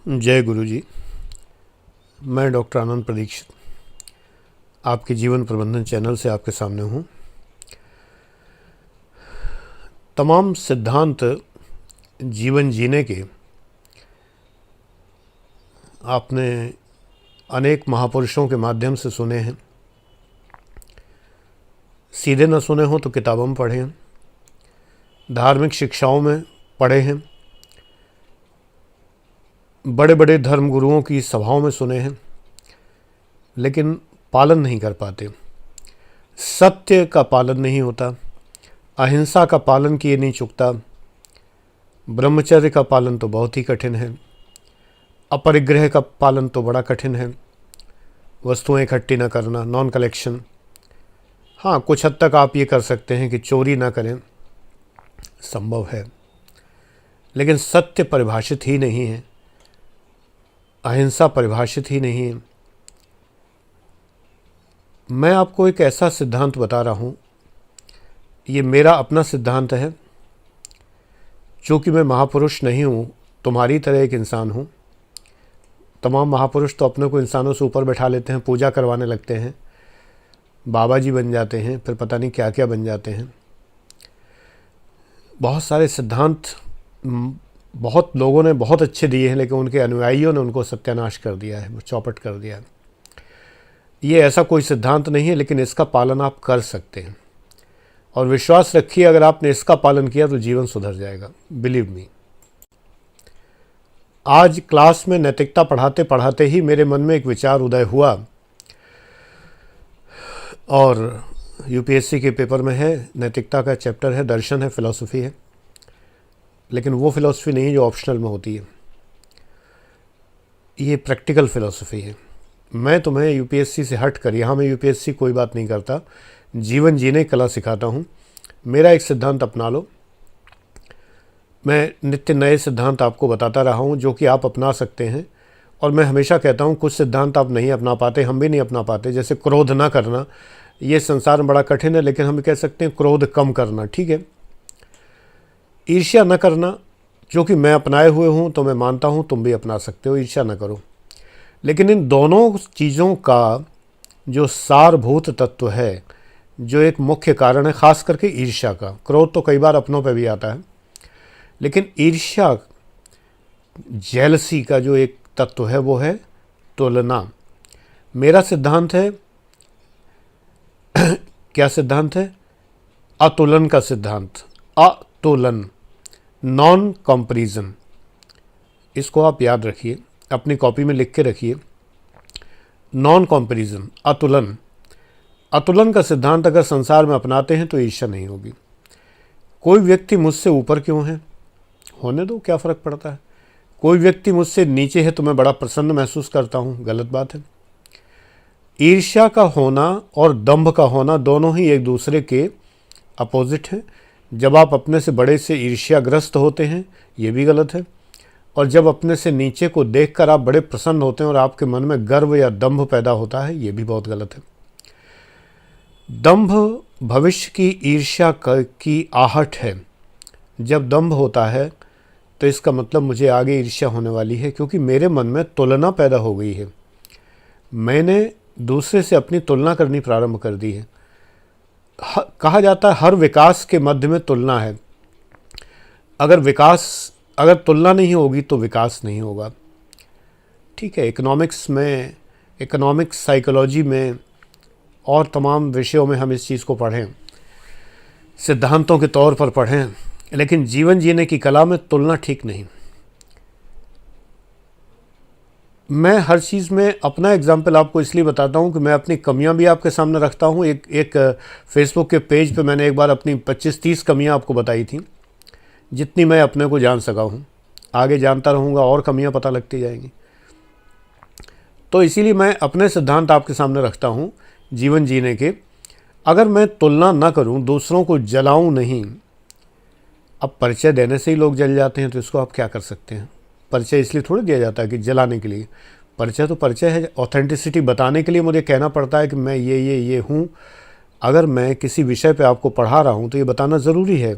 जय गुरु जी। मैं डॉक्टर आनंद प्रदीक्षित आपके जीवन प्रबंधन चैनल से आपके सामने हूँ। तमाम सिद्धांत जीवन जीने के आपने अनेक महापुरुषों के माध्यम से सुने हैं। सीधे न सुने हों तो किताबों में पढ़े हैं, धार्मिक शिक्षाओं में पढ़े हैं, बड़े बड़े धर्म गुरुओं की सभाओं में सुने हैं, लेकिन पालन नहीं कर पाते। सत्य का पालन नहीं होता, अहिंसा का पालन किए नहीं चुकता, ब्रह्मचर्य का पालन तो बहुत ही कठिन है, अपरिग्रह का पालन तो बड़ा कठिन है, वस्तुएं इकट्ठी न करना, नॉन कलेक्शन। हाँ, कुछ हद तक आप ये कर सकते हैं कि चोरी ना करें, संभव है, लेकिन सत्य परिभाषित ही नहीं है, अहिंसा परिभाषित ही नहीं है। मैं आपको एक ऐसा सिद्धांत बता रहा हूँ, ये मेरा अपना सिद्धांत है। चूँकि मैं महापुरुष नहीं हूँ, तुम्हारी तरह एक इंसान हूँ। तमाम महापुरुष तो अपने को इंसानों से ऊपर बैठा लेते हैं, पूजा करवाने लगते हैं, बाबा जी बन जाते हैं, फिर पता नहीं क्या क्या बन जाते हैं। बहुत सारे सिद्धांत बहुत लोगों ने बहुत अच्छे दिए हैं, लेकिन उनके अनुयायियों ने उनको सत्यानाश कर दिया है, चौपट कर दिया है। ये ऐसा कोई सिद्धांत नहीं है, लेकिन इसका पालन आप कर सकते हैं और विश्वास रखिए, अगर आपने इसका पालन किया तो जीवन सुधर जाएगा। Believe me. आज क्लास में नैतिकता पढ़ाते पढ़ाते ही मेरे मन में एक विचार उदय हुआ, और यूपीएससी के पेपर में है, नैतिकता का चैप्टर है, दर्शन है, फिलॉसफी है, लेकिन वो फिलॉसफी नहीं है जो ऑप्शनल में होती है, ये प्रैक्टिकल फिलॉसफी है। मैं तुम्हें यूपीएससी से हट कर, यहाँ मैं यूपीएससी कोई बात नहीं करता, जीवन जीने की कला सिखाता हूँ। मेरा एक सिद्धांत अपना लो। मैं नित्य नए सिद्धांत आपको बताता रहा हूँ जो कि आप अपना सकते हैं, और मैं हमेशा कहता हूँ कुछ सिद्धांत आप नहीं अपना पाते, हम भी नहीं अपना पाते। जैसे क्रोध ना करना, ये संसार में बड़ा कठिन है, लेकिन हम कह सकते हैं क्रोध कम करना, ठीक है। ईर्ष्या न करना, जो कि मैं अपनाए हुए हूँ, तो मैं मानता हूँ तुम भी अपना सकते हो, ईर्ष्या न करो। लेकिन इन दोनों चीज़ों का जो सारभूत तत्व है, जो एक मुख्य कारण है, ख़ास करके ईर्ष्या का, क्रोध तो कई बार अपनों पे भी आता है, लेकिन ईर्ष्या, जेलसी का जो एक तत्व है वो है तुलना। मेरा सिद्धांत है क्या सिद्धांत है? अतुलन का सिद्धांत। अतुलन, नॉन कंपैरिजन। इसको आप याद रखिए, अपनी कॉपी में लिख के रखिए। Non comparison, अतुलन। अतुलन का सिद्धांत अगर संसार में अपनाते हैं तो ईर्ष्या नहीं होगी। कोई व्यक्ति मुझसे ऊपर क्यों है, होने दो, क्या फ़र्क पड़ता है। कोई व्यक्ति मुझसे नीचे है तो मैं बड़ा प्रसन्न महसूस करता हूँ, गलत बात है। ईर्ष्या का होना और दंभ का होना दोनों ही एक दूसरे के अपोजिट हैं। जब आप अपने से बड़े से ईर्ष्याग्रस्त होते हैं, ये भी गलत है, और जब अपने से नीचे को देखकर आप बड़े प्रसन्न होते हैं और आपके मन में गर्व या दंभ पैदा होता है, ये भी बहुत गलत है। दंभ भविष्य की ईर्ष्या की आहट है। जब दंभ होता है तो इसका मतलब मुझे आगे ईर्ष्या होने वाली है, क्योंकि मेरे मन में तुलना पैदा हो गई है। मैंने दूसरे से अपनी तुलना करनी प्रारंभ कर दी है। कहा जाता है हर विकास के मध्य में तुलना है। अगर तुलना नहीं होगी तो विकास नहीं होगा, ठीक है। इकोनॉमिक्स में, इकोनॉमिक्स साइकोलॉजी में और तमाम विषयों में हम इस चीज़ को पढ़ें, सिद्धांतों के तौर पर पढ़ें, लेकिन जीवन जीने की कला में तुलना ठीक नहीं। मैं हर चीज़ में अपना एग्जाम्पल आपको इसलिए बताता हूँ कि मैं अपनी कमियाँ भी आपके सामने रखता हूँ। एक फेसबुक के पेज पे मैंने एक बार अपनी 25-30 कमियाँ आपको बताई थी, जितनी मैं अपने को जान सका हूँ। आगे जानता रहूँगा और कमियाँ पता लगती जाएंगी। तो इसीलिए मैं अपने सिद्धांत आपके सामने रखता हूँ जीवन जीने के। अगर मैं तुलना ना करूँ, दूसरों को जलाऊँ नहीं। अब परिचय देने से ही लोग जल जाते हैं, तो इसको आप क्या कर सकते हैं। परिचय इसलिए थोड़ी दिया जाता है कि जलाने के लिए। परिचय तो परिचय है, ऑथेंटिसिटी बताने के लिए मुझे कहना पड़ता है कि मैं ये हूँ। अगर मैं किसी विषय पे आपको पढ़ा रहा हूँ तो ये बताना ज़रूरी है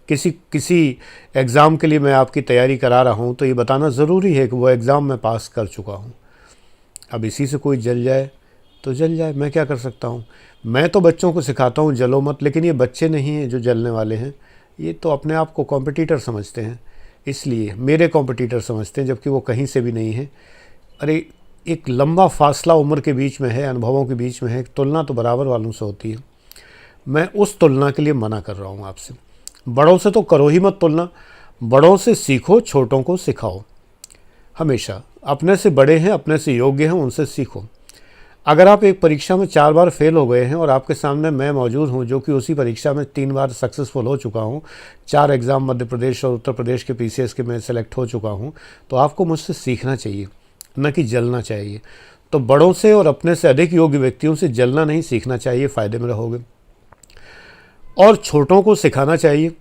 किसी किसी एग्ज़ाम के लिए मैं आपकी तैयारी करा रहा हूँ तो ये बताना ज़रूरी है कि वो एग्ज़ाम मैं पास कर चुका हूँ। अब इसी से कोई जल जाए तो जल जाए, मैं क्या कर सकता हूँ। मैं तो बच्चों को सिखाता हूँ जलो मत, लेकिन ये बच्चे नहीं हैं जो जलने वाले हैं, ये तो अपने आप को कॉम्पिटिटर समझते हैं, इसलिए मेरे कॉम्पिटिटर समझते हैं, जबकि वो कहीं से भी नहीं है। अरे एक लंबा फासला उम्र के बीच में है, अनुभवों के बीच में है, तुलना तो बराबर वालों से होती है। मैं उस तुलना के लिए मना कर रहा हूँ आपसे। बड़ों से तो करो ही मत तुलना, बड़ों से सीखो, छोटों को सिखाओ। हमेशा अपने से बड़े हैं, अपने से योग्य हैं, उनसे सीखो। अगर आप एक परीक्षा में 4 बार फेल हो गए हैं और आपके सामने मैं मौजूद हूं जो कि उसी परीक्षा में 3 बार सक्सेसफुल हो चुका हूं, 4 एग्ज़ाम मध्य प्रदेश और उत्तर प्रदेश के पीसीएस के मैं सेलेक्ट हो चुका हूं, तो आपको मुझसे सीखना चाहिए, न कि जलना चाहिए। तो बड़ों से और अपने से अधिक योग्य व्यक्तियों से जलना नहीं, सीखना चाहिए, फ़ायदे में रहोगे। और छोटों को सिखाना चाहिए,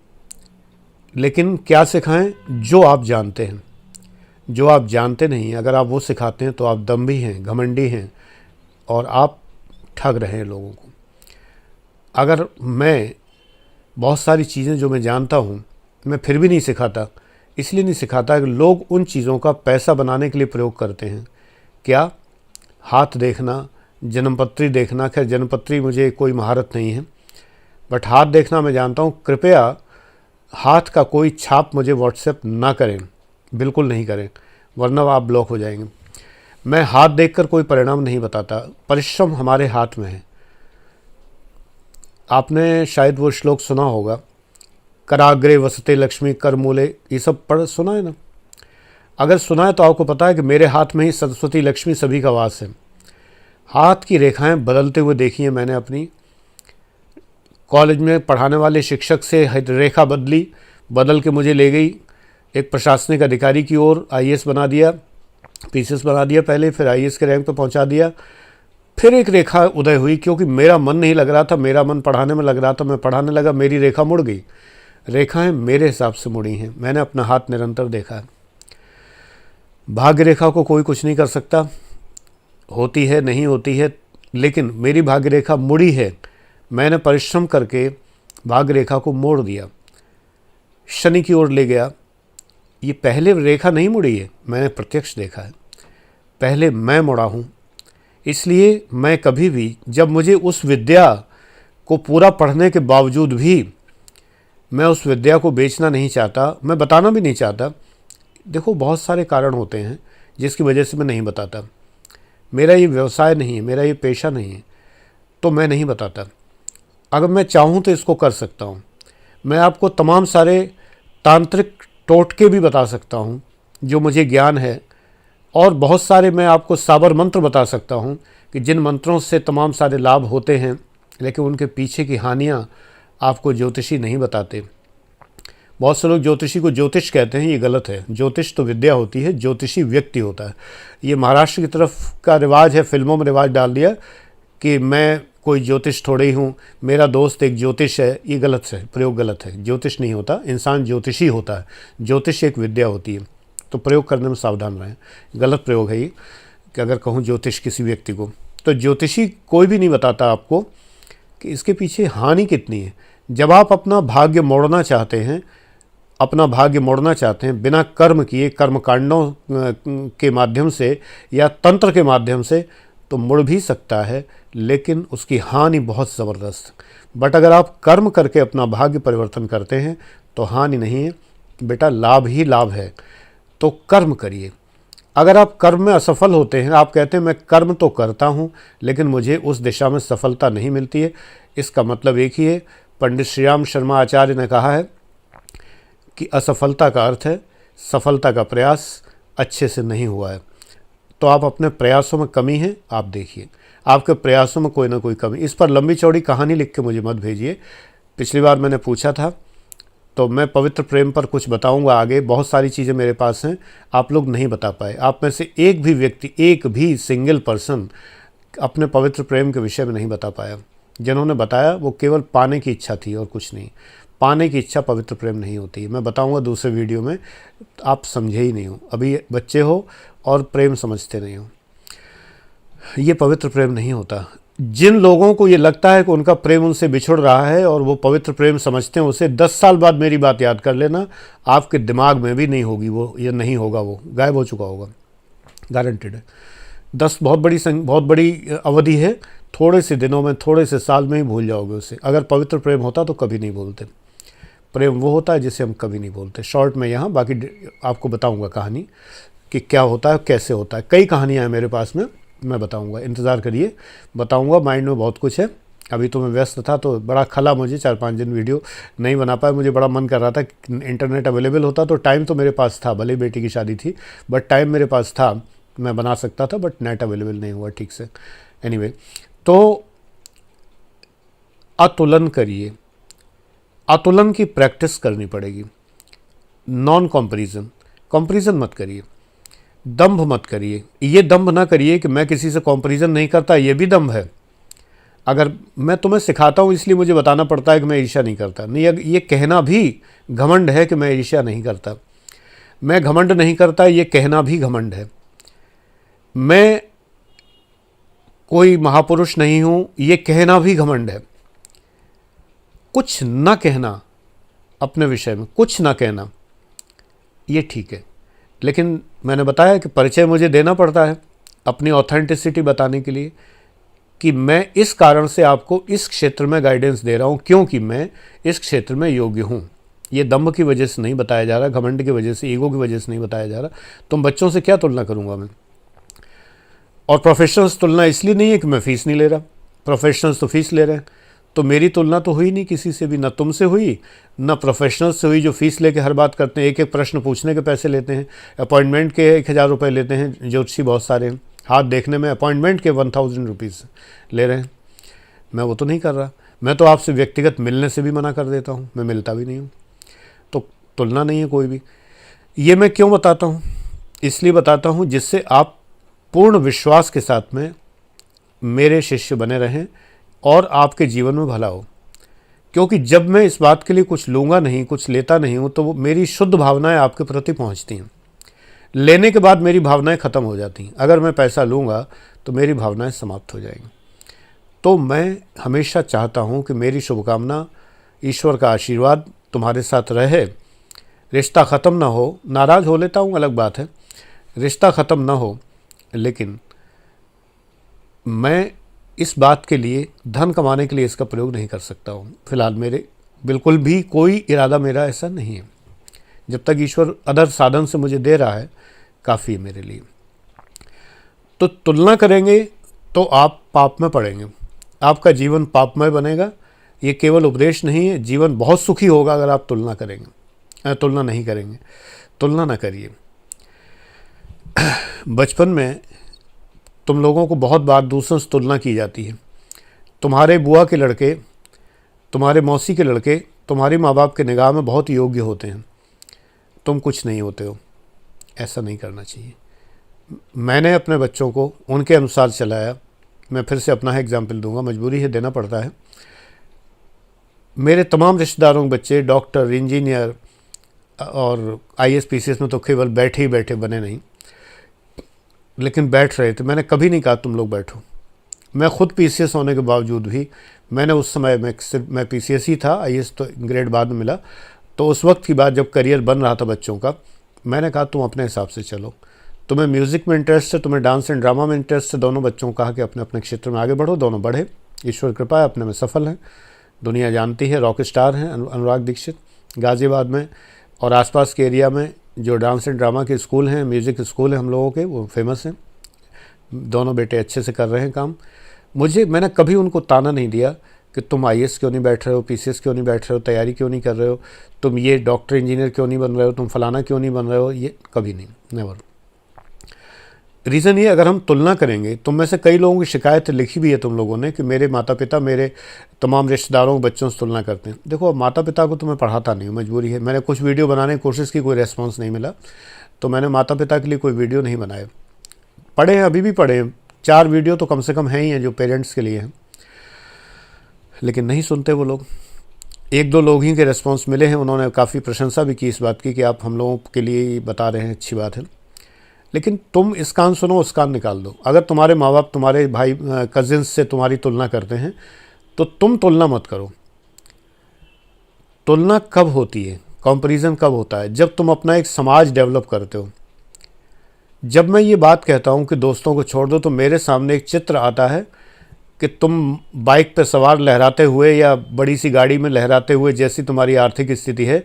लेकिन क्या सिखाएं? जो आप जानते हैं। जो आप जानते नहीं, अगर आप वो सिखाते हैं तो आप दम्भी हैं, घमंडी हैं और आप ठग रहे हैं लोगों को। अगर मैं बहुत सारी चीज़ें जो मैं जानता हूँ मैं फिर भी नहीं सिखाता, इसलिए नहीं सिखाता कि लोग उन चीज़ों का पैसा बनाने के लिए प्रयोग करते हैं। क्या? हाथ देखना, जन्मपत्री देखना। खैर जन्मपत्री मुझे कोई महारत नहीं है, बट हाथ देखना मैं जानता हूँ। कृपया हाथ का कोई छाप मुझे व्हाट्सएप ना करें, बिल्कुल नहीं करें, वरना आप ब्लॉक हो जाएंगे। मैं हाथ देखकर कोई परिणाम नहीं बताता, परिश्रम हमारे हाथ में है। आपने शायद वो श्लोक सुना होगा, कराग्रे वसते लक्ष्मी करमूले, ये सब पढ़ सुना है ना? अगर सुना है तो आपको पता है कि मेरे हाथ में ही सरस्वती लक्ष्मी सभी का वास है। हाथ की रेखाएं बदलते हुए देखी हैं मैंने अपनी। कॉलेज में पढ़ाने वाले शिक्षक से रेखा बदल के मुझे ले गई एक प्रशासनिक अधिकारी की ओर, आईएएस बना दिया, पीसीएस बना दिया पहले, फिर आईएएस के रैंक पर पहुंचा दिया। फिर एक रेखा उदय हुई, क्योंकि मेरा मन नहीं लग रहा था, मेरा मन पढ़ाने में लग रहा था, मैं पढ़ाने लगा, मेरी रेखा मुड़ गई। रेखाएं मेरे हिसाब से मुड़ी हैं, मैंने अपना हाथ निरंतर देखा है। भाग्य रेखा को कोई कुछ नहीं कर सकता, होती है नहीं होती है, लेकिन मेरी भाग्य रेखा मुड़ी है। मैंने परिश्रम करके भाग्य रेखा को मोड़ दिया, शनि की ओर ले गया। ये पहले रेखा नहीं मुड़ी है, मैंने प्रत्यक्ष देखा है, पहले मैं मुड़ा हूँ। इसलिए मैं कभी भी, जब मुझे उस विद्या को पूरा पढ़ने के बावजूद भी मैं उस विद्या को बेचना नहीं चाहता, मैं बताना भी नहीं चाहता। देखो बहुत सारे कारण होते हैं जिसकी वजह से मैं नहीं बताता। मेरा ये व्यवसाय नहीं है, मेरा ये पेशा नहीं है, तो मैं नहीं बताता। अगर मैं चाहूँ तो इसको कर सकता हूँ। मैं आपको तमाम सारे तांत्रिक टोटके भी बता सकता हूँ जो मुझे ज्ञान है, और बहुत सारे मैं आपको साबर मंत्र बता सकता हूँ कि जिन मंत्रों से तमाम सारे लाभ होते हैं, लेकिन उनके पीछे की हानियाँ आपको ज्योतिषी नहीं बताते। बहुत से लोग ज्योतिषी को ज्योतिष कहते हैं, ये गलत है। ज्योतिष तो विद्या होती है, ज्योतिषी व्यक्ति होता है। ये महाराष्ट्र की तरफ का रिवाज है, फिल्मों में रिवाज डाल दिया कि मैं कोई ज्योतिष थोड़े ही हूँ, मेरा दोस्त एक ज्योतिष है। ये गलत है, प्रयोग गलत है। ज्योतिष नहीं होता, इंसान ज्योतिषी होता है। ज्योतिष एक विद्या होती है, तो प्रयोग करने में सावधान रहें। गलत प्रयोग है ये कि अगर कहूँ ज्योतिष किसी व्यक्ति को, तो ज्योतिषी कोई भी नहीं बताता आपको कि इसके पीछे हानि कितनी है। जब आप अपना भाग्य मोड़ना चाहते हैं, बिना कर्म किए, कर्मकांडों के माध्यम से या तंत्र के माध्यम से, तो मुड़ भी सकता है, लेकिन उसकी हानि बहुत ज़बरदस्त। बट अगर आप कर्म करके अपना भाग्य परिवर्तन करते हैं तो हानि नहीं है बेटा, लाभ ही लाभ है। तो कर्म करिए। अगर आप कर्म में असफल होते हैं, आप कहते हैं मैं कर्म तो करता हूँ लेकिन मुझे उस दिशा में सफलता नहीं मिलती है, इसका मतलब एक ही है। पंडित श्री राम शर्मा आचार्य ने कहा है कि असफलता का अर्थ है सफलता का प्रयास अच्छे से नहीं हुआ है। तो आप अपने प्रयासों में कमी है, आप देखिए आपके प्रयासों में कोई ना कोई कमी। इस पर लंबी चौड़ी कहानी लिख के मुझे मत भेजिए। पिछली बार मैंने पूछा था, तो मैं पवित्र प्रेम पर कुछ बताऊंगा आगे। बहुत सारी चीज़ें मेरे पास हैं, आप लोग नहीं बता पाए। आप में से एक भी व्यक्ति, एक भी सिंगल पर्सन अपने पवित्र प्रेम के विषय में नहीं बता पाया। जिन्होंने बताया वो केवल पाने की इच्छा थी और कुछ नहीं। पाने की इच्छा पवित्र प्रेम नहीं होती है। मैं बताऊंगा दूसरे वीडियो में, आप समझे ही नहीं हो, अभी बच्चे हो और प्रेम समझते नहीं हो। ये पवित्र प्रेम नहीं होता। जिन लोगों को ये लगता है कि उनका प्रेम उनसे बिछुड़ रहा है और वो पवित्र प्रेम समझते हैं उसे, 10 साल बाद मेरी बात याद कर लेना, आपके दिमाग में भी नहीं होगी वो, ये नहीं होगा, वो गायब हो चुका होगा, गारंटेड है। 10 बहुत बड़ी अवधि है, थोड़े से दिनों में, थोड़े से साल में ही भूल जाओगे उसे। अगर पवित्र प्रेम होता तो कभी नहीं भूलते। प्रेम वो होता है जिसे हम कभी नहीं भूलते। शॉर्ट में यहाँ, बाकी आपको बताऊँगा कहानी कि क्या होता है, कैसे होता है। कई कहानियाँ हैं मेरे पास में, मैं बताऊंगा, इंतज़ार करिए, बताऊंगा। माइंड में बहुत कुछ है, अभी तो मैं व्यस्त था तो बड़ा खला मुझे, 4-5 दिन वीडियो नहीं बना पाया। मुझे बड़ा मन कर रहा था कि इंटरनेट अवेलेबल होता तो, टाइम तो मेरे पास था, भले बेटी की शादी थी बट टाइम मेरे पास था, मैं बना सकता था, बट नेट अवेलेबल नहीं हुआ ठीक से। एनीवे, तो अतुलन करिए, अतुलन की प्रैक्टिस करनी पड़ेगी। नॉन कंपैरिजन, कंपैरिजन मत करिए, दंभ मत करिए। ये दंभ ना करिए कि मैं किसी से कंपैरिजन नहीं करता, ये भी दंभ है। अगर मैं तुम्हें सिखाता हूँ इसलिए मुझे बताना पड़ता है कि मैं ईर्ष्या नहीं करता, नहीं, ये कहना भी घमंड है कि मैं ईर्ष्या नहीं करता। मैं घमंड नहीं करता, ये कहना भी घमंड है। मैं कोई महापुरुष नहीं हूँ, ये कहना भी घमंड है। कुछ ना कहना अपने विषय में, कुछ ना कहना, ये ठीक है। लेकिन मैंने बताया कि परिचय मुझे देना पड़ता है अपनी ऑथेंटिसिटी बताने के लिए, कि मैं इस कारण से आपको इस क्षेत्र में गाइडेंस दे रहा हूँ क्योंकि मैं इस क्षेत्र में योग्य हूँ। ये दम्भ की वजह से नहीं बताया जा रहा, घमंड की वजह से, ईगो की वजह से नहीं बताया जा रहा। तुम बच्चों से क्या तुलना करूँगा मैं? और प्रोफेशनल्स तुलना इसलिए नहीं है कि मैं फ़ीस नहीं ले रहा, प्रोफेशनल्स तो फ़ीस ले रहे हैं, तो मेरी तुलना तो हुई नहीं किसी से भी, ना तुमसे हुई, ना प्रोफेशनल से हुई जो फ़ीस लेके हर बात करते हैं, एक एक प्रश्न पूछने के पैसे लेते हैं, अपॉइंटमेंट के 1000 रुपये लेते हैं, ज्योतिषी बहुत सारे हैं, हाथ देखने में अपॉइंटमेंट के 1000 रुपीज़ ले रहे हैं। मैं वो तो नहीं कर रहा। मैं तो आपसे व्यक्तिगत मिलने से भी मना कर देता हूँ, मैं मिलता भी नहीं हूँ। तो तुलना नहीं है कोई भी। ये मैं क्यों बताता हूँ? इसलिए बताता हूँ जिससे आप पूर्ण विश्वास के साथ में मेरे शिष्य बने रहें और आपके जीवन में भला हो। क्योंकि जब मैं इस बात के लिए कुछ लूँगा नहीं, कुछ लेता नहीं हूँ, तो वो मेरी शुद्ध भावनाएं आपके प्रति पहुँचती हैं। लेने के बाद मेरी भावनाएं ख़त्म हो जाती हैं। अगर मैं पैसा लूँगा तो मेरी भावनाएं समाप्त हो जाएंगी। तो मैं हमेशा चाहता हूँ कि मेरी शुभकामना, ईश्वर का आशीर्वाद तुम्हारे साथ रहे। रिश्ता ख़त्म ना हो, नाराज़ हो लेता हूँ अलग बात है, रिश्ता ख़त्म ना हो, लेकिन मैं इस बात के लिए, धन कमाने के लिए इसका प्रयोग नहीं कर सकता हूँ। फिलहाल मेरे बिल्कुल भी कोई इरादा मेरा ऐसा नहीं है। जब तक ईश्वर अदर साधन से मुझे दे रहा है, काफ़ी है मेरे लिए। तो तुलना करेंगे तो आप पाप में पड़ेंगे, आपका जीवन पापमय बनेगा। ये केवल उपदेश नहीं है, जीवन बहुत सुखी होगा अगर आप तुलना करेंगे, तुलना नहीं करेंगे। तुलना ना करिए। बचपन में तुम लोगों को बहुत बार दूसरों से तुलना की जाती है। तुम्हारे बुआ के लड़के, तुम्हारे मौसी के लड़के तुम्हारे माँ बाप के निगाह में बहुत योग्य होते हैं, तुम कुछ नहीं होते हो। ऐसा नहीं करना चाहिए। मैंने अपने बच्चों को उनके अनुसार चलाया। मैं फिर से अपना एग्जाम्पल दूंगा, मजबूरी है, देना पड़ता है। मेरे तमाम रिश्तेदारों के बच्चे डॉक्टर, इंजीनियर और IAS PCS में तो केवल बैठे ही बैठे बने नहीं, लेकिन बैठ रहे थे। मैंने कभी नहीं कहा तुम लोग बैठो। मैं खुद PCS होने के बावजूद भी, मैंने उस समय मैं PCS ही था, IAS तो ग्रेड बाद में मिला। तो उस वक्त की बात जब करियर बन रहा था बच्चों का, मैंने कहा तुम अपने हिसाब से चलो, तुम्हें म्यूज़िक में इंटरेस्ट है, तुम्हें डांस एंड ड्रामा में इंटरेस्ट है। दोनों बच्चों को कहा कि अपने अपने क्षेत्र में आगे बढ़ो। दोनों बढ़े, ईश्वर कृपा है, अपने में सफल हैं, दुनिया जानती है, रॉक स्टार हैं। अनुराग दीक्षित गाज़ियाबाद में और आसपास के एरिया में जो डांस एंड ड्रामा के स्कूल हैं, म्यूज़िक स्कूल हैं हम लोगों के, वो फेमस हैं। दोनों बेटे अच्छे से कर रहे हैं काम। मैंने कभी उनको ताना नहीं दिया कि तुम IAS क्यों नहीं बैठ रहे हो, PCS क्यों नहीं बैठ रहे हो, तैयारी क्यों नहीं कर रहे हो, तुम ये डॉक्टर इंजीनियर क्यों नहीं बन रहे हो, तुम फलाना क्यों नहीं बन रहे हो। ये कभी नहीं, नेवर। रीज़न ये, अगर हम तुलना करेंगे, तुम में से कई लोगों की शिकायत लिखी भी है तुम लोगों ने कि मेरे माता पिता मेरे तमाम रिश्तेदारों के बच्चों से तुलना करते हैं। देखो, माता पिता को तो मैं पढ़ाता नहीं हूँ, मजबूरी है। मैंने कुछ वीडियो बनाने की कोशिश की, कोई रेस्पॉन्स नहीं मिला, तो मैंने माता पिता के लिए कोई वीडियो नहीं बनाए। पढ़े हैं, अभी भी पढ़े हैं, 4 वीडियो तो कम से कम हैं ही हैं जो पेरेंट्स के लिए हैं, लेकिन नहीं सुनते वो लोग। 1-2 लोग ही के रेस्पॉन्स मिले हैं, उन्होंने काफ़ी प्रशंसा भी की इस बात की कि आप हम लोगों के लिए बता रहे हैं, अच्छी बात है। लेकिन तुम इस कान सुनो उस कान निकाल दो। अगर तुम्हारे माँ बाप तुम्हारे भाई कजिन्स से तुम्हारी तुलना करते हैं तो तुम तुलना मत करो। तुलना कब होती है, कंपैरिजन कब होता है? जब तुम अपना एक समाज डेवलप करते हो। जब मैं ये बात कहता हूँ कि दोस्तों को छोड़ दो, तो मेरे सामने एक चित्र आता है कि तुम बाइक पर सवार लहराते हुए या बड़ी सी गाड़ी में लहराते हुए, जैसी तुम्हारी आर्थिक स्थिति है,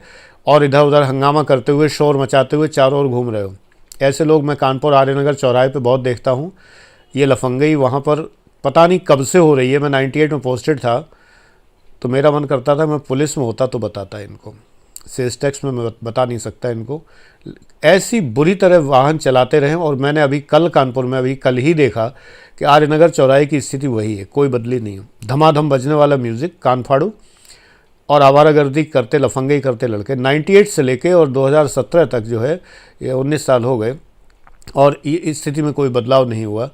और इधर उधर हंगामा करते हुए, शोर मचाते हुए चारों ओर घूम रहे हो। ऐसे लोग मैं कानपुर आर्यनगर चौराहे पे बहुत देखता हूँ। ये लफंगई वहाँ पर पता नहीं कब से हो रही है। मैं 98 में पोस्टेड था, तो मेरा मन करता था मैं पुलिस में होता तो बताता इनको। सेल्स टैक्स में मैं बता नहीं सकता इनको। ऐसी बुरी तरह वाहन चलाते रहे। और मैंने अभी कल कानपुर में अभी कल ही देखा कि आर्यनगर चौराहे की स्थिति वही है, कोई बदली नहीं है। धमाधम बजने वाला म्यूज़िक, कान फाड़ू, और आवारागर्दी करते, लफंगई करते लड़के। 98 से लेके और 2017 तक जो है, ये 19 साल हो गए और ये इस स्थिति में कोई बदलाव नहीं हुआ।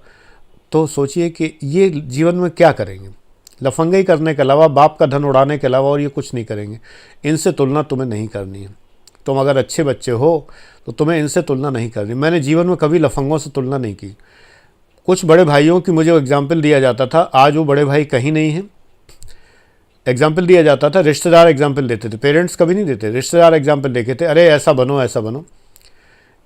तो सोचिए कि ये जीवन में क्या करेंगे? लफंगई करने के अलावा, बाप का धन उड़ाने के अलावा और ये कुछ नहीं करेंगे। इनसे तुलना तुम्हें नहीं करनी है। तुम अगर अच्छे बच्चे हो तो तुम्हें इनसे तुलना नहीं करनी। मैंने जीवन में कभी लफंगों से तुलना नहीं की। कुछ बड़े भाइयों की मुझे एग्जाम्पल दिया जाता था, आज वो बड़े भाई कहीं नहीं हैं। एग्जाम्पल दिया जाता था, रिश्तेदार एग्जाम्पल देते थे, पेरेंट्स कभी नहीं देते। रिश्तेदार एग्जाम्पल देखे थे, अरे ऐसा बनो ऐसा बनो।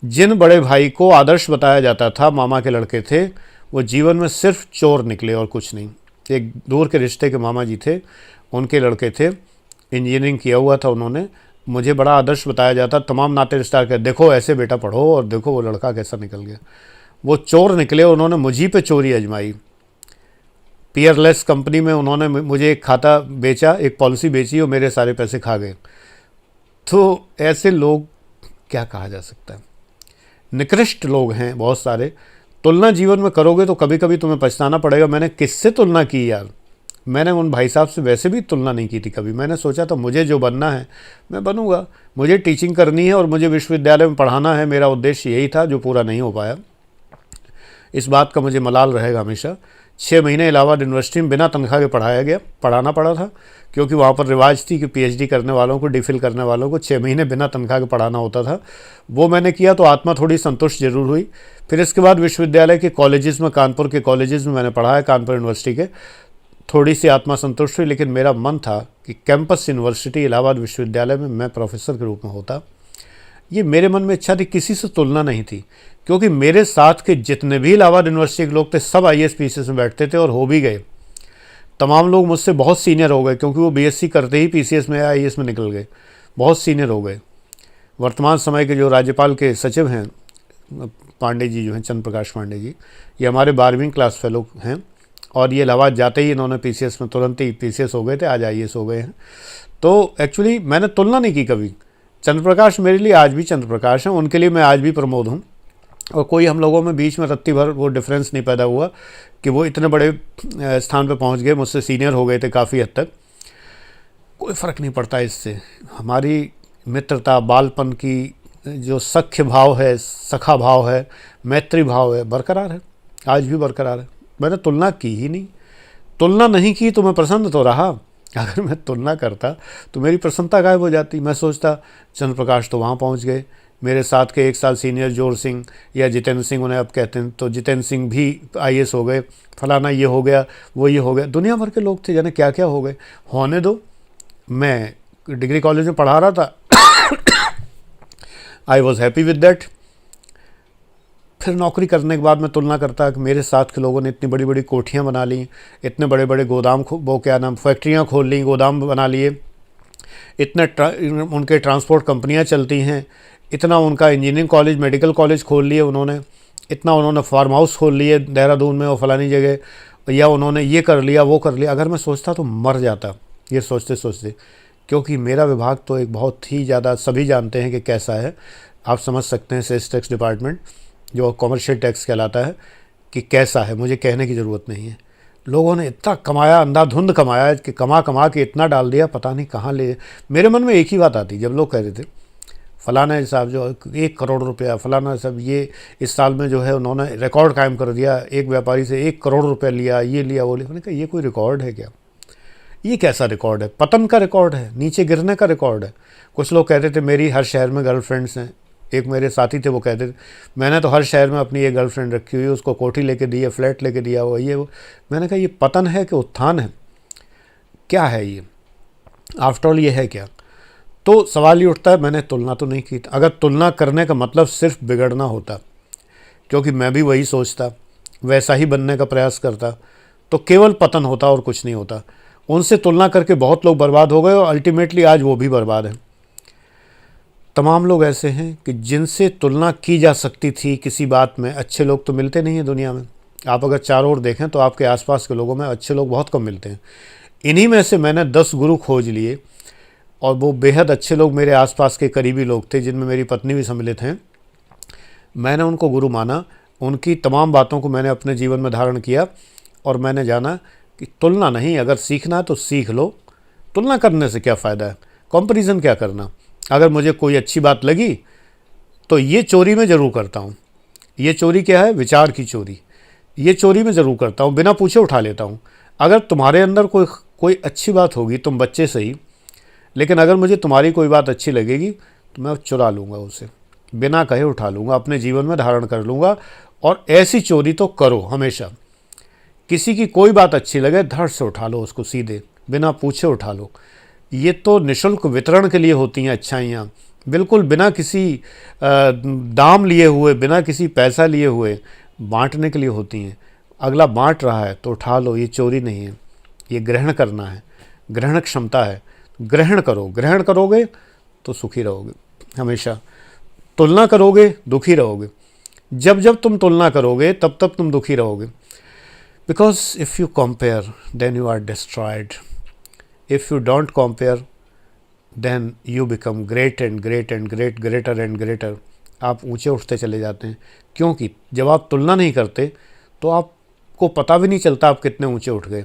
जिन बड़े भाई को आदर्श बताया जाता था, मामा के लड़के थे, वो जीवन में सिर्फ चोर निकले और कुछ नहीं। एक दूर के रिश्ते के मामा जी थे, उनके लड़के थे, इंजीनियरिंग किया हुआ था उन्होंने। मुझे बड़ा आदर्श बताया जाता, तमाम नाते रिश्तेदार के, देखो ऐसे बेटा पढ़ो, और देखो वो लड़का कैसा निकल गया। वो चोर निकले, उन्होंने मुझी पे चोरी आजमाई। पीयरलेस कंपनी में उन्होंने मुझे एक खाता बेचा, एक पॉलिसी बेची, और मेरे सारे पैसे खा गए। तो ऐसे लोग क्या कहा जा सकता है? निकृष्ट लोग हैं बहुत सारे। तुलना जीवन में करोगे तो कभी कभी तुम्हें पछताना पड़ेगा। मैंने किससे तुलना की यार? मैंने उन भाई साहब से वैसे भी तुलना नहीं की थी कभी। मैंने सोचा था मुझे जो बनना है मैं बनूंगा, मुझे टीचिंग करनी है और मुझे विश्वविद्यालय में पढ़ाना है। मेरा उद्देश्य यही था, जो पूरा नहीं हो पाया। इस बात का मुझे मलाल रहेगा हमेशा। 6 महीने इलाहाबाद यूनिवर्सिटी में बिना तनख्वाह के पढ़ाना पड़ा था, क्योंकि वहाँ पर रिवाज थी कि पीएचडी करने वालों को, डिफिल करने वालों को 6 महीने बिना तनख्वाह के पढ़ाना होता था। वो मैंने किया तो आत्मा थोड़ी संतुष्ट जरूर हुई। फिर इसके बाद विश्वविद्यालय के कॉलेजेस में, कानपुर के कॉलेजेस में मैंने पढ़ा है, कानपुर यूनिवर्सिटी के, थोड़ी सी आत्मा संतुष्ट हुई। लेकिन मेरा मन था कि कैंपस यूनिवर्सिटी इलाहाबाद विश्वविद्यालय में मैं प्रोफेसर के रूप में होता। ये मेरे मन में इच्छा थी, किसी से तुलना नहीं थी, क्योंकि मेरे साथ के जितने भी इलाहाबाद यूनिवर्सिटी के लोग थे सब आईएएस पीसीएस में बैठते थे और हो भी गए। तमाम लोग मुझसे बहुत सीनियर हो गए, क्योंकि वो बीएससी करते ही पीसीएस में या आईएएस में निकल गए, बहुत सीनियर हो गए। वर्तमान समय के जो राज्यपाल के सचिव हैं, पांडे जी जो हैं, चंद्र प्रकाश पांडे जी, ये हमारे 12वीं क्लास फेलो हैं, और ये इलाहाबाद जाते ही इन्होंने पीसीएस में तुरंत ही पीसीएस हो गए थे, आज आईएएस हो गए हैं। तो एक्चुअली मैंने तुलना नहीं की कभी। चंद्र प्रकाश मेरे लिए आज भी चंद्र प्रकाश हैं, उनके लिए मैं आज भी प्रमोद हूँ। और कोई हम लोगों में बीच में रत्ती भर वो डिफरेंस नहीं पैदा हुआ कि वो इतने बड़े स्थान पे पहुंच गए, मुझसे सीनियर हो गए थे काफ़ी हद तक। कोई फ़र्क नहीं पड़ता इससे। हमारी मित्रता, बालपन की जो सख्य भाव है, सखा भाव है, मैत्री भाव है, बरकरार है, आज भी बरकरार है। मैंने तुलना की ही नहीं। तुलना नहीं की तो मैं प्रसन्न तो रहा। अगर मैं तुलना करता तो मेरी प्रसन्नता गायब हो जाती। मैं सोचता चंद्र प्रकाश तो वहाँ पहुँच गए, मेरे साथ के 1 साल सीनियर जोर सिंह या जितेंद्र सिंह उन्हें अब कहते हैं, तो जितेंद्र सिंह भी आईएएस हो गए, फलाना ये हो गया, वो ये हो गया। दुनिया भर के लोग थे, जाने क्या क्या हो गए। होने दो, मैं डिग्री कॉलेज में पढ़ा रहा था, I was happy with that. फिर नौकरी करने के बाद मैं तुलना करता कि मेरे साथ के लोगों ने इतनी बड़ी बड़ी कोठियाँ बना ली, इतने बड़े बड़े गोदाम, वो क्या नाम, फैक्ट्रियाँ खोल ली, गोदाम बना लिए, इतने उनके ट्रांसपोर्ट कंपनियाँ चलती हैं, इतना उनका इंजीनियरिंग कॉलेज, मेडिकल कॉलेज खोल लिए उन्होंने, इतना उन्होंने फार्म हाउस खोल लिए देहरादून में और फलानी जगह, या उन्होंने ये कर लिया वो कर लिया। अगर मैं सोचता तो मर जाता ये सोचते सोचते, क्योंकि मेरा विभाग तो एक बहुत ही ज़्यादा, सभी जानते हैं कि कैसा है। आप समझ सकते हैं, सेल्स टैक्स डिपार्टमेंट जो कॉमर्शियल टैक्स कहलाता है, कि कैसा है, मुझे कहने की ज़रूरत नहीं है। लोगों ने इतना कमाया, अंधाधुंध कमाया कि कमा के इतना डाल दिया, पता नहीं कहाँ ले। मेरे मन में एक ही बात आती, जब लोग कह रहे थे फलाना साहब जो 1 करोड़ रुपया, फलाना साहब ये इस साल में जो है उन्होंने रिकॉर्ड कायम कर दिया, एक व्यापारी से 1 करोड़ रुपया लिया, ये लिया वो लिया। मैंने कहा ये कोई रिकॉर्ड है क्या? ये कैसा रिकॉर्ड है? पतन का रिकॉर्ड है, नीचे गिरने का रिकॉर्ड है। कुछ लोग कहते थे मेरी हर शहर में गर्लफ्रेंड्स हैं, एक मेरे साथी थे, वो कहते थे मैंने तो हर शहर में अपनी एक गर्लफ्रेंड रखी हुई है, उसको कोठी लेके दी है, फ्लैट लेके दिया हुआ ये वो। मैंने कहा ये पतन है कि उत्थान है, क्या है ये, आफ्टर ऑल ये है क्या? तो सवाल ये उठता है मैंने तुलना तो नहीं की। अगर तुलना करने का मतलब सिर्फ बिगड़ना होता, क्योंकि मैं भी वही सोचता, वैसा ही बनने का प्रयास करता, तो केवल पतन होता और कुछ नहीं होता। उनसे तुलना करके बहुत लोग बर्बाद हो गए और अल्टीमेटली आज वो भी बर्बाद हैं। तमाम लोग ऐसे हैं कि जिनसे तुलना की जा सकती थी किसी बात में, अच्छे लोग तो मिलते नहीं हैं दुनिया में। आप अगर चारों ओर देखें तो आपके आसपास के लोगों में अच्छे लोग बहुत कम मिलते हैं। इन्हीं में से मैंने 10 गुरु खोज लिए और वो बेहद अच्छे लोग मेरे आसपास के करीबी लोग थे, जिनमें मेरी पत्नी भी सम्मिलित हैं। मैंने उनको गुरु माना, उनकी तमाम बातों को मैंने अपने जीवन में धारण किया और मैंने जाना कि तुलना नहीं, अगर सीखना है तो सीख लो, तुलना करने से क्या फ़ायदा है, कंपैरिजन क्या करना। अगर मुझे कोई अच्छी बात लगी तो ये चोरी मैं ज़रूर करता हूँ। ये चोरी क्या है? विचार की चोरी। ये चोरी मैं ज़रूर करता हूँ, बिना पूछे उठा लेता हूँ। अगर तुम्हारे अंदर कोई अच्छी बात होगी, तुम बच्चे से ही, लेकिन अगर मुझे तुम्हारी कोई बात अच्छी लगेगी तो मैं चुरा लूँगा उसे, बिना कहे उठा लूँगा, अपने जीवन में धारण कर लूँगा। और ऐसी चोरी तो करो हमेशा। किसी की कोई बात अच्छी लगे, धड़ से उठा लो उसको, सीधे बिना पूछे उठा लो। ये तो निःशुल्क वितरण के लिए होती हैं अच्छाइयाँ, बिल्कुल बिना किसी दाम लिए हुए, बिना किसी पैसा लिए हुए बांटने के लिए होती हैं। अगला बांट रहा है तो उठा लो, ये चोरी नहीं है, ये ग्रहण करना है, ग्रहण क्षमता है। ग्रहण करो, ग्रहण करोगे तो सुखी रहोगे हमेशा। तुलना करोगे दुखी रहोगे। जब जब तुम तुलना करोगे तब तब तुम दुखी रहोगे। Because if you compare then you are destroyed, if you don't compare then you become great and great and great, greater and greater. आप ऊंचे उठते चले जाते हैं, क्योंकि जब आप तुलना नहीं करते तो आपको पता भी नहीं चलता आप कितने ऊंचे उठ गए।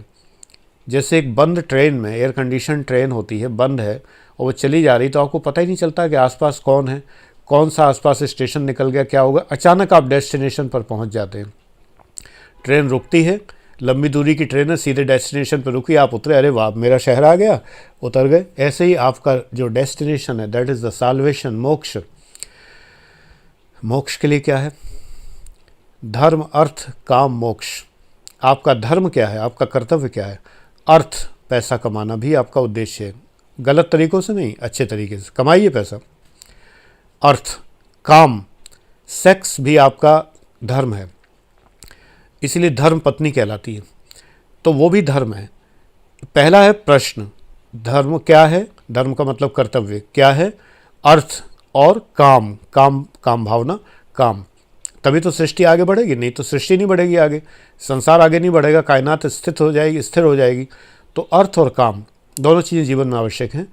जैसे एक बंद ट्रेन में, एयर कंडीशन ट्रेन होती है, बंद है और वो चली जा रही, तो आपको पता ही नहीं चलता कि आसपास कौन है, कौन सा आसपास स्टेशन निकल गया, क्या होगा। अचानक आप डेस्टिनेशन पर पहुंच जाते हैं। ट्रेन रुकती है, लंबी दूरी की ट्रेन है, सीधे डेस्टिनेशन पर रुकी, आप उतरे, अरे वाह मेरा शहर आ गया, उतर गए। ऐसे ही आपका जो डेस्टिनेशन है, दैट इज़ द साल्वेशन, मोक्ष। मोक्ष के लिए क्या है? धर्म, अर्थ, काम, मोक्ष। आपका धर्म क्या है? आपका कर्तव्य क्या है? अर्थ, पैसा कमाना भी आपका उद्देश्य है, गलत तरीक़ों से नहीं, अच्छे तरीके से कमाइए पैसा। अर्थ, काम, सेक्स भी आपका धर्म है, इसीलिए धर्म पत्नी कहलाती है, तो वो भी धर्म है। पहला है प्रश्न, धर्म क्या है? धर्म का मतलब कर्तव्य क्या है? अर्थ और काम, काम, काम भावना, काम। तभी तो सृष्टि आगे बढ़ेगी, नहीं तो सृष्टि नहीं बढ़ेगी आगे, संसार आगे नहीं बढ़ेगा, कायनात स्थिर हो जाएगी। तो अर्थ और काम दोनों चीज़ें जीवन में आवश्यक हैं।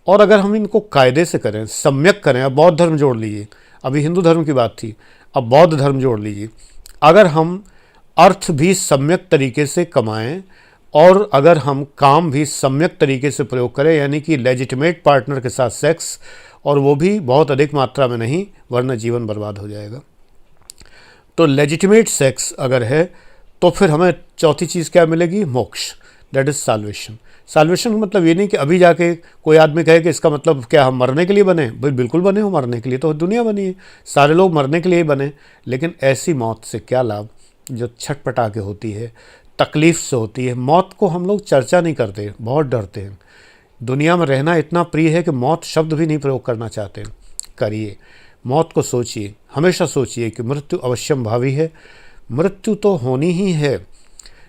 और अगर हम इनको कायदे से करें, सम्यक करें, अब बौद्ध धर्म जोड़ लीजिए, अभी हिंदू धर्म की बात थी, अब बौद्ध धर्म जोड़ लीजिए। अगर हम अर्थ भी सम्यक तरीके से कमाएं और अगर हम काम भी सम्यक तरीके से प्रयोग करें, यानी कि लेजिटिमेट पार्टनर के साथ सेक्स, और वो भी बहुत अधिक मात्रा में नहीं, वरना जीवन बर्बाद हो जाएगा। तो लेजिटिमेट सेक्स अगर है तो फिर हमें चौथी चीज़ क्या मिलेगी? मोक्ष, दैट इज़ साल्वेशन। साल्वेशन का मतलब ये नहीं कि अभी जाके कोई आदमी कहे कि इसका मतलब क्या हम मरने के लिए बने। भाई बिल्कुल बने हो मरने के लिए, तो दुनिया बनी है, सारे लोग मरने के लिए ही बने। लेकिन ऐसी मौत से क्या लाभ जो छटपटा के होती है, तकलीफ़ से होती है। मौत को हम लोग चर्चा नहीं करते, बहुत डरते हैं। दुनिया में रहना इतना प्रिय है कि मौत शब्द भी नहीं प्रयोग करना चाहते। करिए, मौत को सोचिए, हमेशा सोचिए कि मृत्यु अवश्यम भावी है, मृत्यु तो होनी ही है।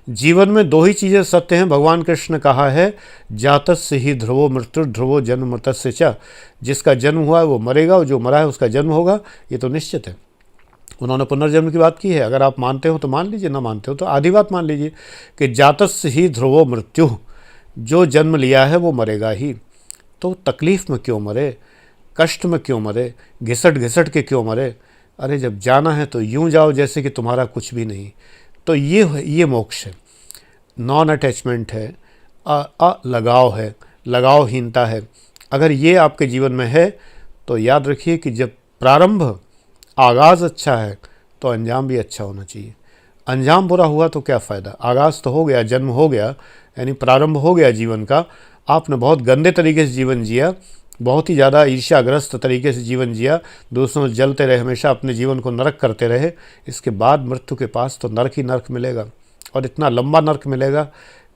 जीवन में दो ही चीज़ें सत्य हैं, भगवान कृष्ण ने कहा है, जातस्य ही ध्रुवो मृत्यु ध्रुवो जन्म मृतस्य च। जिसका जन्म हुआ है वो मरेगा, और जो मरा है उसका जन्म होगा, ये तो निश्चित है। उन्होंने पुनर्जन्म की बात की है, अगर आप मानते हो तो मान लीजिए, ना मानते हो तो आधी बात मान लीजिए कि जातस्य ही ध्रुवो मृत्यु, जो जन्म लिया है वो मरेगा ही। तो तकलीफ़ में क्यों मरे, कष्ट में क्यों मरे, घिसट घिसट के क्यों मरे? अरे जब जाना है तो यूं जाओ जैसे कि तुम्हारा कुछ भी नहीं। तो ये मोक्ष है, नॉन अटैचमेंट है, अलगाव है, लगावहीनता है। अगर ये आपके जीवन में है तो याद रखिए कि जब प्रारंभ, आगाज़ अच्छा है तो अंजाम भी अच्छा होना चाहिए। अंजाम बुरा हुआ तो क्या फ़ायदा? आगाज़ तो हो गया, जन्म हो गया, यानी प्रारंभ हो गया जीवन का, आपने बहुत गंदे तरीके से जीवन जिया, बहुत ही ज़्यादा ईर्ष्याग्रस्त तरीके से जीवन जिया, दूसरों से जलते रहे, हमेशा अपने जीवन को नरक करते रहे, इसके बाद मृत्यु के पास तो नरक ही नरक मिलेगा, और इतना लंबा नरक मिलेगा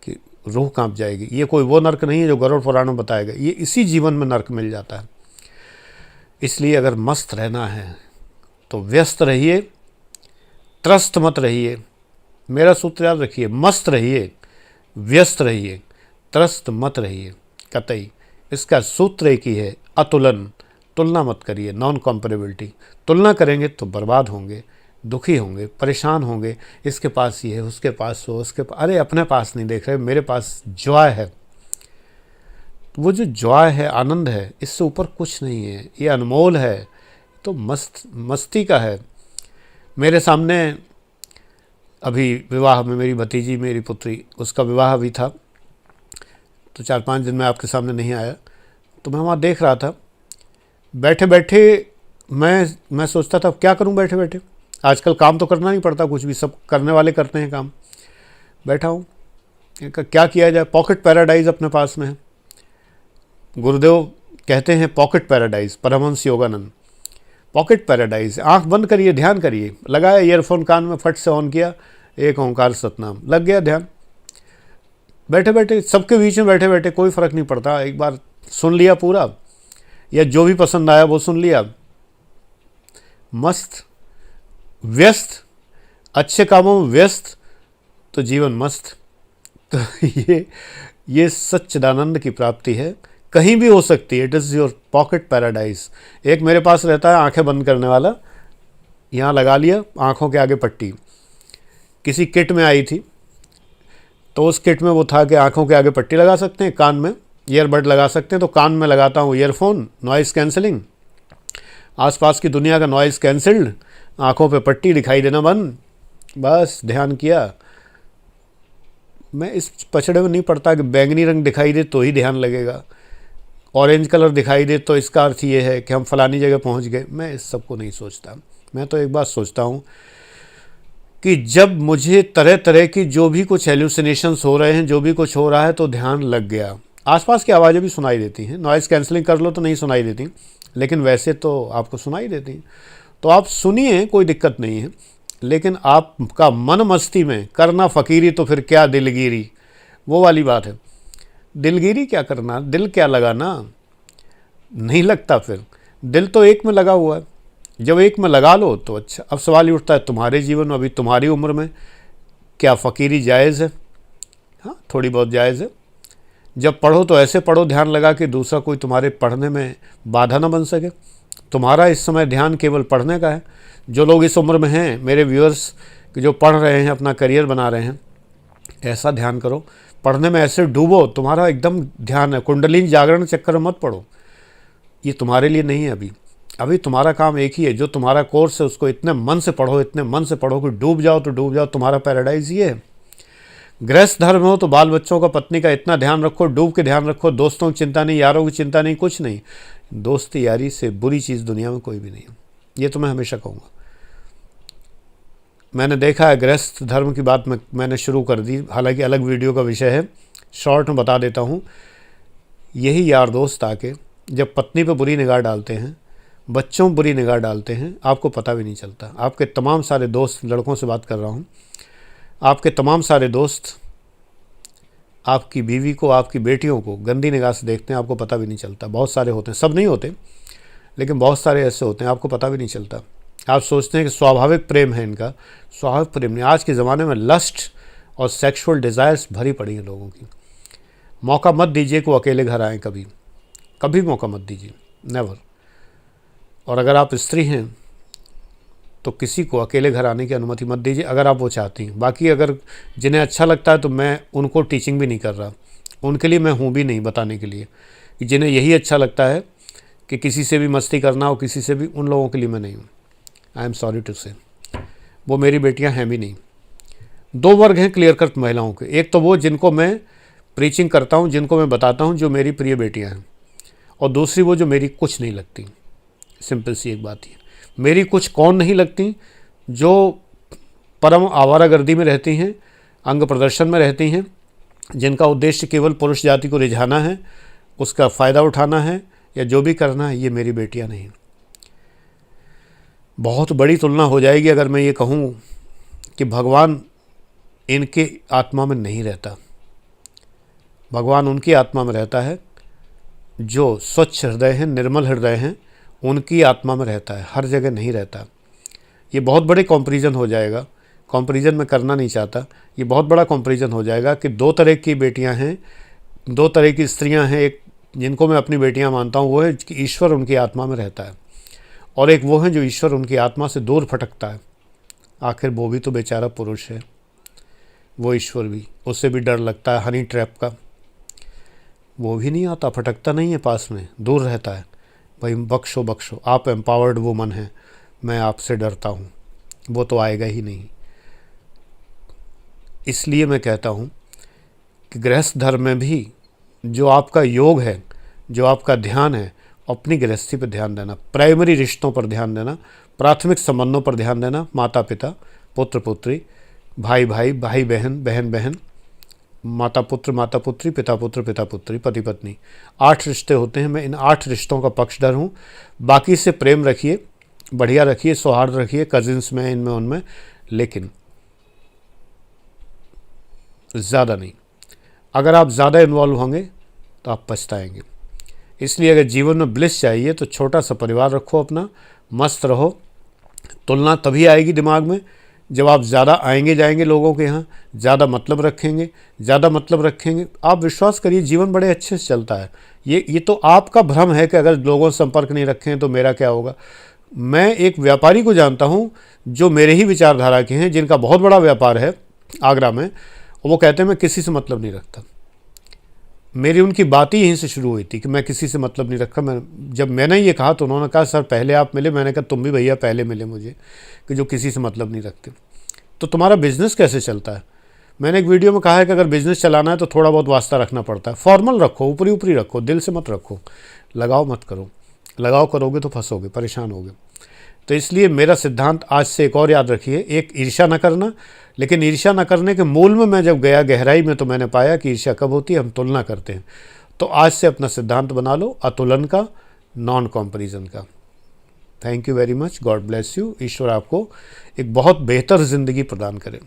कि रूह कांप जाएगी। ये कोई वो नरक नहीं है जो गरुड़ पुराण में बताया गया, ये इसी जीवन में नरक मिल जाता है। इसलिए अगर मस्त रहना है तो व्यस्त रहिए, त्रस्त मत रहिए। मेरा सूत्र याद रखिए, मस्त रहिए, व्यस्त रहिए, त्रस्त मत रहिए कतई। इसका सूत्र एक ही है, अतुलन। तुलना मत करिए, नॉन कॉम्पेरेबिलिटी। तुलना करेंगे तो बर्बाद होंगे, दुखी होंगे, परेशान होंगे। इसके पास ये है, उसके पास वो, उसके पास, अरे अपने पास नहीं देख रहे, मेरे पास जॉय है। वो जो जॉय है, आनंद है, इससे ऊपर कुछ नहीं है, ये अनमोल है, तो मस्ती का है। मेरे सामने अभी विवाह में मेरी भतीजी, मेरी पुत्री, उसका विवाह भी था, तो 4-5 दिन में आपके सामने नहीं आया, तो मैं वहाँ देख रहा था। बैठे बैठे मैं सोचता था क्या करूँ बैठे बैठे, आजकल काम तो करना नहीं पड़ता कुछ भी, सब करने वाले करते हैं काम। बैठा हूँ, क्या किया जाए, पॉकेट पैराडाइज अपने पास में है। गुरुदेव कहते हैं pocket paradise, Paramahansa Yogananda, pocket paradise. आंख बंद करिए, ध्यान करिए, लगाया ईयरफोन कान में, फट से ऑन किया, एक ओंकार सतनाम, लग गया ध्यान। बैठे बैठे, सबके बीच में बैठे बैठे, कोई फ़र्क नहीं पड़ता, एक बार सुन लिया पूरा, या जो भी पसंद आया वो सुन लिया। मस्त, व्यस्त, अच्छे कामों में व्यस्त, तो जीवन मस्त। तो ये सच्चिदानंद की प्राप्ति है, कहीं भी हो सकती है। It is your pocket paradise. एक मेरे पास रहता है आंखें बंद करने वाला, यहाँ लगा लिया आंखों के आगे पट्टी, किसी किट में आई थी, तो उस किट में वो था कि आंखों के आगे पट्टी लगा सकते हैं, कान में ईयरबड लगा सकते हैं, तो कान में लगाता हूँ ईयरफोन, नॉइज़ कैंसिलिंग, आसपास की दुनिया का नॉइज़ कैंसिल्ड, आंखों पे पट्टी, दिखाई देना बंद, बस ध्यान किया। मैं इस पचड़े में नहीं पड़ता कि बैंगनी रंग दिखाई दे तो ही ध्यान लगेगा, ऑरेंज कलर दिखाई दे तो इसका अर्थ ये है कि हम फलानी जगह पहुंच गए। मैं इस सब को नहीं सोचता। मैं तो एक बात सोचता हूँ कि जब मुझे तरह तरह की जो भी कुछ हेल्यूसिनेशंस हो रहे हैं, जो भी कुछ हो रहा है, तो ध्यान लग गया। आसपास की आवाज़ें भी सुनाई देती हैं, नॉइज़ कैंसलिंग कर लो तो नहीं सुनाई देती, लेकिन वैसे तो आपको सुनाई देती हैं, तो आप सुनिए, कोई दिक्कत नहीं है। लेकिन आपका मन मस्ती में, करना फ़कीरी तो फिर क्या दिलगिरी, वो वाली बात है। दिलगिरी क्या करना, दिल क्या लगाना, नहीं लगता। फिर दिल तो एक में लगा हुआ है, जब एक में लगा लो तो अच्छा। अब सवाल ये उठता है, तुम्हारे जीवन में, अभी तुम्हारी उम्र में, क्या फ़कीरी जायज़ है? हाँ, थोड़ी बहुत जायज़ है। जब पढ़ो तो ऐसे पढ़ो ध्यान लगा कि दूसरा कोई तुम्हारे पढ़ने में बाधा ना बन सके। तुम्हारा इस समय ध्यान केवल पढ़ने का है। जो लोग इस उम्र में हैं, मेरे व्यूअर्स, जो पढ़ रहे हैं, अपना करियर बना रहे हैं, ऐसा ध्यान करो, पढ़ने में ऐसे डूबो, तुम्हारा एकदम ध्यान है। कुंडलिनी जागरण चक्कर में मत पढ़ो, ये तुम्हारे लिए नहीं है। अभी तुम्हारा काम एक ही है, जो तुम्हारा कोर्स है उसको इतने मन से पढ़ो, इतने मन से पढ़ो कि डूब जाओ तो डूब जाओ। तुम्हारा पैराडाइज ये है। गृहस्थ धर्म हो तो बाल बच्चों का, पत्नी का इतना ध्यान रखो, डूब के ध्यान रखो। दोस्तों की चिंता नहीं, यारों की चिंता नहीं, कुछ नहीं। दोस्ती यारी से बुरी चीज़ दुनिया में कोई भी नहीं है, ये तो मैं हमेशा कहूँगा। मैंने देखा है, गृहस्थ धर्म की बात मैंने शुरू कर दी, हालांकि अलग वीडियो का विषय है, शॉर्ट में बता देता हूँ। यही यार दोस्त आके जब पत्नी पे बुरी निगाह डालते हैं, बच्चों पर बुरी निगाह डालते हैं, आपको पता भी नहीं चलता। आपके तमाम सारे दोस्त, लड़कों से बात कर रहा हूँ, आपके तमाम सारे दोस्त आपकी बीवी को, आपकी बेटियों को गंदी निगाह से देखते हैं, आपको पता भी नहीं चलता। बहुत सारे होते हैं, सब नहीं होते, लेकिन बहुत सारे ऐसे होते हैं, आपको पता भी नहीं चलता। आप सोचते हैं कि स्वाभाविक प्रेम है इनका, स्वाभाविक प्रेम नहीं। आज के ज़माने में लस्ट और सेक्सुअल डिज़ायर्स भरी पड़ी हैं लोगों की। मौका मत दीजिए कि वो अकेले घर आएँ, कभी मौका मत दीजिए, नेवर। और अगर आप स्त्री हैं तो किसी को अकेले घर आने की अनुमति मत दीजिए, अगर आप वो चाहती हैं। बाकी अगर जिन्हें अच्छा लगता है तो मैं उनको टीचिंग भी नहीं कर रहा, उनके लिए मैं हूँ भी नहीं बताने के लिए। जिन्हें यही अच्छा लगता है कि किसी से भी मस्ती करना हो, किसी से भी, उन लोगों के लिए मैं नहीं हूँ। आई एम सॉरी टू से, वो मेरी बेटियाँ हैं भी नहीं। दो वर्ग हैं क्लियर कट महिलाओं के, एक तो वो जिनको मैं प्रीचिंग करता हूँ, जिनको मैं बताता हूँ जो मेरी प्रिय बेटियाँ हैं, और दूसरी वो जो मेरी कुछ नहीं लगती। सिंपल सी एक बात है, मेरी कुछ कौन नहीं लगती? जो परम आवारागर्दी में रहती हैं, अंग प्रदर्शन में रहती हैं, जिनका उद्देश्य केवल पुरुष जाति को रिझाना है, उसका फ़ायदा उठाना है, या जो भी करना है, ये मेरी बेटियां नहीं। बहुत बड़ी तुलना हो जाएगी अगर मैं ये कहूँ कि भगवान इनके आत्मा में नहीं रहता। भगवान उनकी आत्मा में रहता है जो स्वच्छ हृदय हैं, निर्मल हृदय हैं, उनकी आत्मा में रहता है, हर जगह नहीं रहता। ये बहुत बड़े कंपैरिजन हो जाएगा, कंपैरिजन मैं करना नहीं चाहता। ये बहुत बड़ा कंपैरिजन हो जाएगा कि दो तरह की बेटियां हैं, दो तरह की स्त्रियां हैं। एक जिनको मैं अपनी बेटियां मानता हूँ वो है कि ईश्वर उनकी आत्मा में रहता है, और एक वो है जो ईश्वर उनकी आत्मा से दूर भटकता है। आखिर वो भी तो बेचारा पुरुष है, वो ईश्वर भी, उससे भी डर लगता है हनी ट्रैप का। वो भी नहीं आता, भटकता नहीं है, पास में दूर रहता है। भाई बख्शो बख्शो, आप एम्पावर्ड वुमन हैं, मैं आपसे डरता हूँ। वो तो आएगा ही नहीं। इसलिए मैं कहता हूँ कि गृहस्थ धर्म में भी जो आपका योग है, जो आपका ध्यान है, अपनी गृहस्थी पर ध्यान देना, प्राइमरी रिश्तों पर ध्यान देना, प्राथमिक संबंधों पर ध्यान देना, माता पिता, पुत्र पुत्री, भाई भाई, भाई बहन, बहन बहन, माता पुत्र, माता पुत्री, पिता पुत्र, पिता पुत्री, पति पत्नी। 8 रिश्ते होते हैं। मैं इन 8 रिश्तों का पक्षधर हूँ। बाकी से प्रेम रखिए, बढ़िया रखिए, सौहार्द रखिए, कजिन्स में, इनमें उनमें, लेकिन ज़्यादा नहीं। अगर आप ज़्यादा इन्वॉल्व होंगे तो आप पछताएंगे। इसलिए अगर जीवन में ब्लिस चाहिए तो छोटा सा परिवार रखो अपना, मस्त रहो। तुलना तभी आएगी दिमाग में जब आप ज़्यादा आएंगे जाएंगे लोगों के यहाँ, ज़्यादा मतलब रखेंगे। आप विश्वास करिए जीवन बड़े अच्छे से चलता है। ये तो आपका भ्रम है कि अगर लोगों से संपर्क नहीं रखें तो मेरा क्या होगा। मैं एक व्यापारी को जानता हूँ जो मेरे ही विचारधारा के हैं, जिनका बहुत बड़ा व्यापार है आगरा में, और वो कहते हैं मैं किसी से मतलब नहीं रखता। मेरी उनकी बात ही यहीं से शुरू हुई थी कि मैं किसी से मतलब नहीं रखा। जब मैंने ये कहा तो उन्होंने कहा सर पहले आप मिले। मैंने कहा तुम भी भैया पहले मिले मुझे, कि जो किसी से मतलब नहीं रखते। तो तुम्हारा बिजनेस कैसे चलता है? मैंने एक वीडियो में कहा है कि अगर बिजनेस चलाना है तो थोड़ा बहुत वास्ता रखना पड़ता है। फॉर्मल रखो, ऊपरी ऊपरी रखो, दिल से मत रखो। लगाव मत करो, लगाव करोगे तो फंसोगे, परेशान होगे। तो इसलिए मेरा सिद्धांत आज से एक और याद रखिए, एक ईर्ष्या न करना। लेकिन ईर्ष्या न करने के मूल में मैं जब गया गहराई में तो मैंने पाया कि ईर्ष्या कब होती है, हम तुलना करते हैं। तो आज से अपना सिद्धांत बना लो अतुलन का, नॉन कंपैरिजन का। Thank you very much, God bless you. ईश्वर आपको एक बहुत बेहतर ज़िंदगी प्रदान करें।